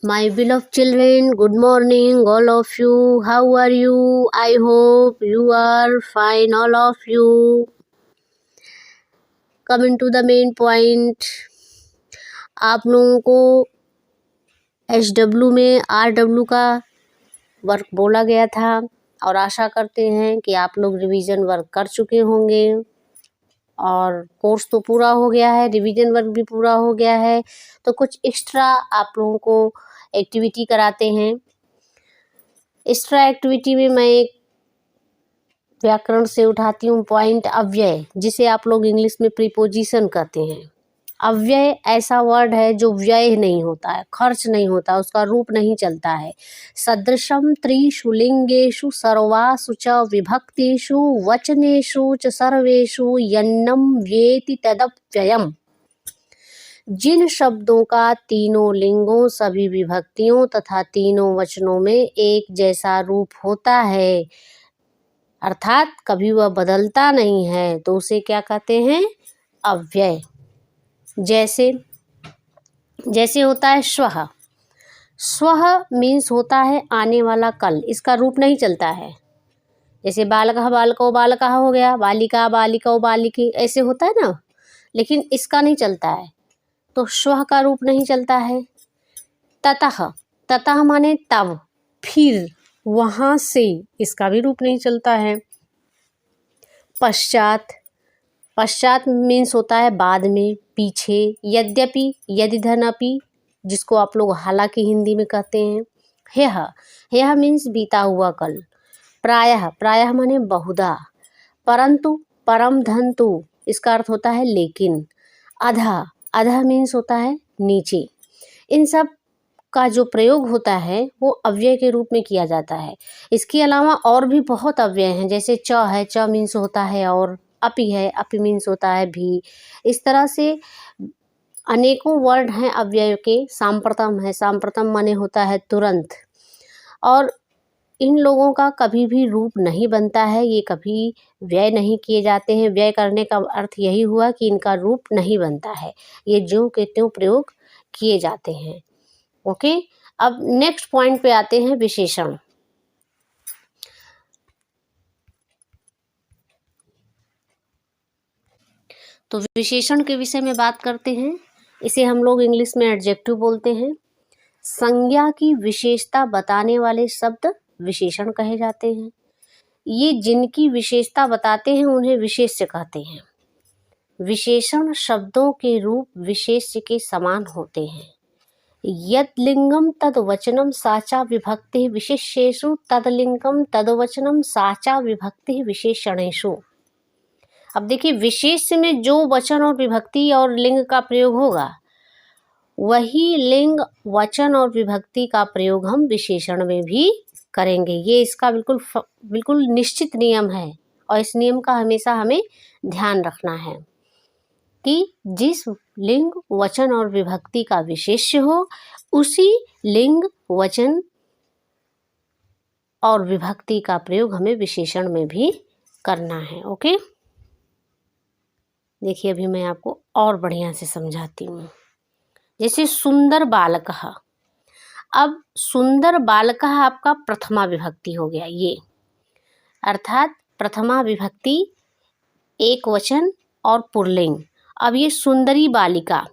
My beloved children, good morning, all of you. How are you? I hope you are fine, all of you. Coming to the main point, आप लोगों को HW में RW का work बोला गया था और आशा करते हैं कि आप लोग रिवीजन वर्क कर चुके होंगे और कोर्स तो पूरा हो गया है, रिवीजन वर्क भी पूरा हो गया है, तो कुछ एक्स्ट्रा आप लोगों को एक्टिविटी कराते हैं। एक्स्ट्रा एक्टिविटी में मैं एक व्याकरण से उठाती हूँ पॉइंट अव्यय, जिसे आप लोग इंग्लिश में प्रीपोजिशन कहते हैं। अव्यय ऐसा वर्ड है जो व्यय नहीं होता है, खर्च नहीं होता, उसका रूप नहीं चलता है। सदृशम त्रिषु लिंगेषु सर्वासु च विभक्तिषु वचनेषु च सर्वेषु यन्नम व्येति तदव्ययम्। जिन शब्दों का तीनों लिंगों, सभी विभक्तियों तथा तीनों वचनों में एक जैसा रूप होता है, अर्थात कभी वह बदलता नहीं है, तो उसे क्या कहते हैं? अव्यय। जैसे होता है स्वः। स्वः मीन्स होता है आने वाला कल, इसका रूप नहीं चलता है। जैसे बालकः बालको बालकः हो गया, बालिका बालिको बालिकी, ऐसे होता है ना, लेकिन इसका नहीं चलता है, तो स्वः का रूप नहीं चलता है। ततः, ततः माने तब, फिर, वहाँ से, इसका भी रूप नहीं चलता है। पश्चात, पश्चात मीन्स होता है बाद में, पीछे। यद्यपि, यदिधनपि, जिसको आप लोग हालांकि हिंदी में कहते हैं। ह्यः, ह्यः मीन्स बीता हुआ कल। प्रायः, प्रायः माने बहुधा। परंतु, परम धन्तु, इसका अर्थ होता है लेकिन। अधः, अधः मीन्स होता है नीचे। इन सब का जो प्रयोग होता है वो अव्यय के रूप में किया जाता है। इसके अलावा और भी बहुत अव्यय हैं, जैसे च है, च मीन्स होता है और, अपि है, अपि मीन्स होता है भी। इस तरह से अनेकों वर्ड हैं अव्यय के। सांप्रतम है, सांप्रतम माने होता है तुरंत। और इन लोगों का कभी भी रूप नहीं बनता है, ये कभी व्यय नहीं किए जाते हैं। व्यय करने का अर्थ यही हुआ कि इनका रूप नहीं बनता है, ये ज्यों के त्यों प्रयोग किए जाते हैं। ओके, अब नेक्स्ट पॉइंट पे आते हैं, विशेषण। तो विशेषण के विषय में बात करते हैं। इसे हम लोग इंग्लिश में एडजेक्टिव बोलते हैं। संज्ञा की विशेषता बताने वाले शब्द विशेषण कहे जाते हैं। ये जिनकी विशेषता बताते हैं उन्हें विशेष्य कहते हैं। विशेषण शब्दों के रूप विशेष्य के समान होते हैं। यद लिंगम तद वचनम साचा विभक्ति विशेषेषु, तद लिंगम तद वचनम साचा विभक्ति विशेषणेषु। अब देखिए, विशेष्य में जो वचन और विभक्ति और लिंग का प्रयोग होगा, वही लिंग, वचन और विभक्ति का प्रयोग हम विशेषण में भी करेंगे। ये इसका बिल्कुल निश्चित नियम है और इस नियम का हमेशा हमें ध्यान रखना है कि जिस लिंग, वचन और विभक्ति का विशेष्य हो, उसी लिंग, वचन और विभक्ति का प्रयोग हमें विशेषण में भी करना है। ओके, देखिए अभी मैं आपको और बढ़िया से समझाती हूँ। जैसे सुंदर बालकः। अब सुंदर बालकः आपका प्रथमा विभक्ति हो गया, ये अर्थात प्रथमा विभक्ति, एक वचन और पुल्लिंग। अब ये सुंदरी बालिका,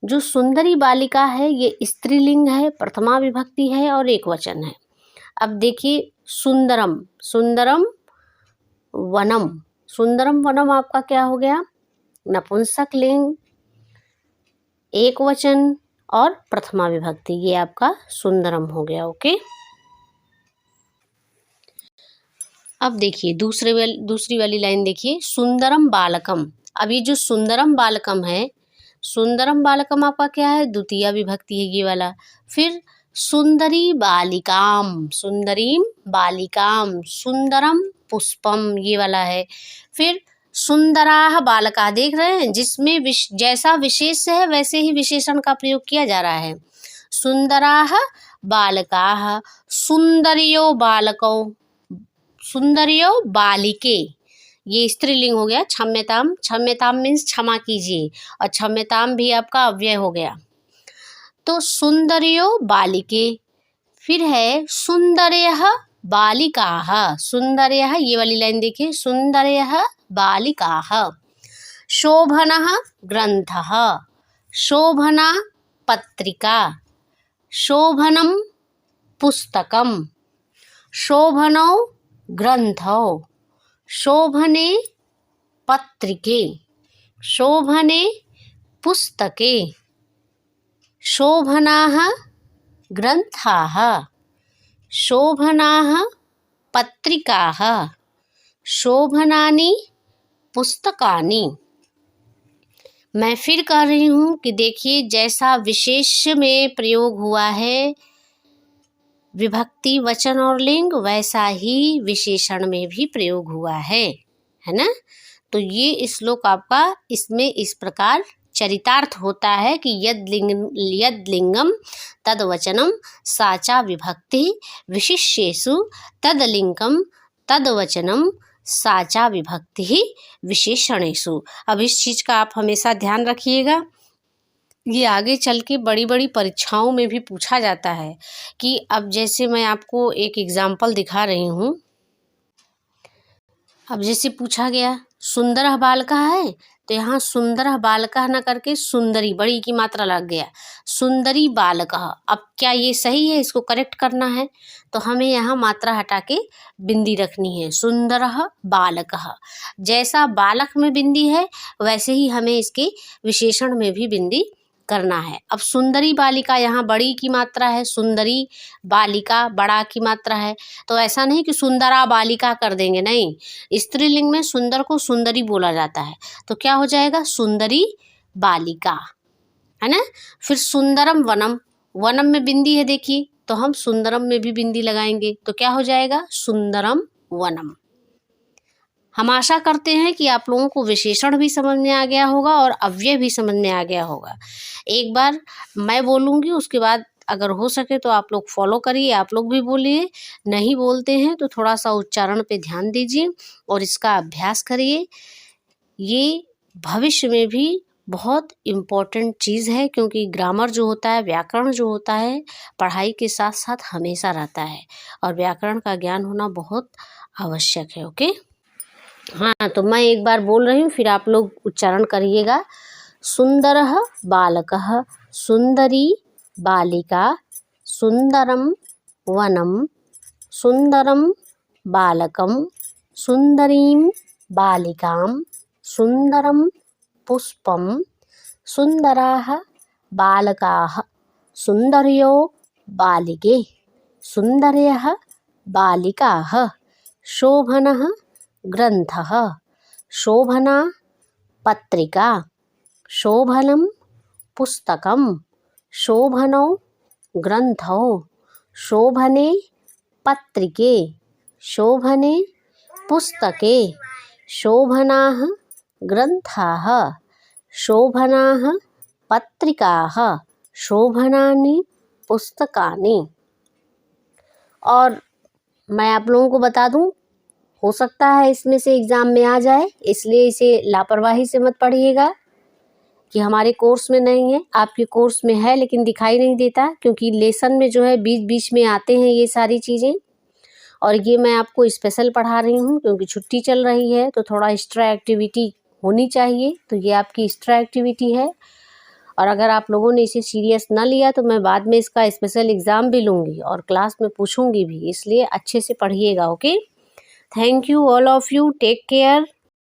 जो सुंदरी बालिका है ये स्त्रीलिंग है, प्रथमा विभक्ति है और एक वचन है। अब देखिए, सुंदरम, सुंदरम वनम, सुंदरम वनम आपका क्या हो गया? नपुंसक लिंग, एक वचन और प्रथमा विभक्ति, ये आपका सुंदरम हो गया। ओके, अब देखिए दूसरी वाली लाइन देखिए, सुंदरम बालकम। अब ये जो सुंदरम बालकम है, सुंदरम बालकम आपका क्या है? द्वितीय विभक्ति है ये वाला। फिर सुंदरी बालिकाम, सुंदरीम बालिकाम, सुंदरम पुष्पम, ये वाला है। फिर सुंदराह बालका, देख रहे हैं, जिसमें जैसा विशेष है वैसे ही विशेषण का प्रयोग किया जा रहा है। सुंदराह बालकाः, सुंदरियो बालकौ, सुंदरियो बालिके, ये स्त्रीलिंग हो गया। क्षम्यताम, क्षम्यताम मीन्स क्षमा कीजिए, और क्षम्यताम भी आपका अव्यय हो गया। तो सुंदर्यो बालिके, फिर है सुंदर्यः बालिकाः, सुंदर्यः ये वाली लाइन देखिए, सुंदर्यः बालिकाः। शोभनः ग्रंथः, शोभना पत्रिका, शोभनं पुस्तकं, शोभनौ ग्रंथौ, शोभने पत्रिके, शोभने पुस्तके, शोभनाः ग्रंथाः, शोभनाः पत्रिकाः, शोभनानि पुस्तकानि। मैं फिर कह रही हूँ कि देखिए, जैसा विशेष में प्रयोग हुआ है विभक्ति, वचन और लिंग, वैसा ही विशेषण में भी प्रयोग हुआ है ना। तो ये श्लोक आपका इसमें इस प्रकार चरितार्थ होता है कि यद लिंगम तद वचनम साचा विभक्ति विशिष्येषु तद लिंगम तद वचनम साचा विभक्ति विशेषणेषु। अब इस चीज़ का आप हमेशा ध्यान रखिएगा, ये आगे चल के बड़ी बड़ी परीक्षाओं में भी पूछा जाता है। कि अब जैसे मैं आपको एक एग्जाम्पल दिखा रही हूँ, अब जैसे पूछा गया सुंदरः बालकः है, तो यहाँ सुंदरः बालकः न करके सुंदरी, बड़ी की मात्रा लग गया, सुंदरी बालकः। अब क्या ये सही है? इसको करेक्ट करना है तो हमें यहाँ मात्रा हटा के बिंदी रखनी है, सुंदरः बालकः। जैसा बालक में बिंदी है वैसे ही हमें इसके विशेषण में भी बिंदी करना है। अब सुंदरी बालिका, यहाँ बड़ी की मात्रा है, सुंदरी बालिका बड़ा की मात्रा है, तो ऐसा नहीं कि सुंदरा बालिका कर देंगे, नहीं, स्त्रीलिंग में सुंदर को सुंदरी बोला जाता है, तो क्या हो जाएगा? सुंदरी बालिका, है ना। फिर सुंदरम वनम, वनम में बिंदी है देखिए, तो हम सुंदरम में भी बिंदी लगाएंगे, तो क्या हो जाएगा? सुंदरम वनम। हम आशा करते हैं कि आप लोगों को विशेषण भी समझ में आ गया होगा और अव्यय भी समझ में आ गया होगा। एक बार मैं बोलूँगी, उसके बाद अगर हो सके तो आप लोग फॉलो करिए, आप लोग भी बोलिए। नहीं बोलते हैं तो थोड़ा सा उच्चारण पे ध्यान दीजिए और इसका अभ्यास करिए। ये भविष्य में भी बहुत इम्पोर्टेंट चीज़ है, क्योंकि ग्रामर जो होता है, व्याकरण जो होता है, पढ़ाई के साथ साथ हमेशा रहता है और व्याकरण का ज्ञान होना बहुत आवश्यक है। ओके, हाँ, तो मैं एक बार बोल रही हूँ, फिर आप लोग उच्चारण करिएगा। सुंदरः बालकः, सुंदरी बालिका, सुंदरम वनम, सुंदरम बालकम, सुंदरीं बालिकां, सुंदरम पुष्पम, सुंदराः बालकाः, सुंदर्यो बालिके, सुंदर्यः बालिकाः, शोभनः ग्रंथः, शोभना पत्रिका, शोभनं पुस्तकं, शोभनौ ग्रंथौ, शोभने पत्रिके, शोभने पुस्तके, शोभनाः ग्रंथाः, शोभनाः पत्रिकाः, शोभनानि पुस्तकानि। और मैं आप लोगों को बता दूं, हो सकता है इसमें से एग्ज़ाम में आ जाए, इसलिए इसे लापरवाही से मत पढ़िएगा कि हमारे कोर्स में नहीं है। आपके कोर्स में है लेकिन दिखाई नहीं देता, क्योंकि लेसन में जो है बीच बीच में आते हैं ये सारी चीज़ें, और ये मैं आपको स्पेशल पढ़ा रही हूँ क्योंकि छुट्टी चल रही है, तो थोड़ा एक्स्ट्रा एक्टिविटी होनी चाहिए। तो ये आपकी एक्स्ट्रा एक्टिविटी है, और अगर आप लोगों ने इसे सीरियस ना लिया तो मैं बाद में इसका स्पेशल एग्ज़ाम भी लूँगी और क्लास में पूछूँगी भी, इसलिए अच्छे से पढ़िएगा। Okay, thank you all of you, take care.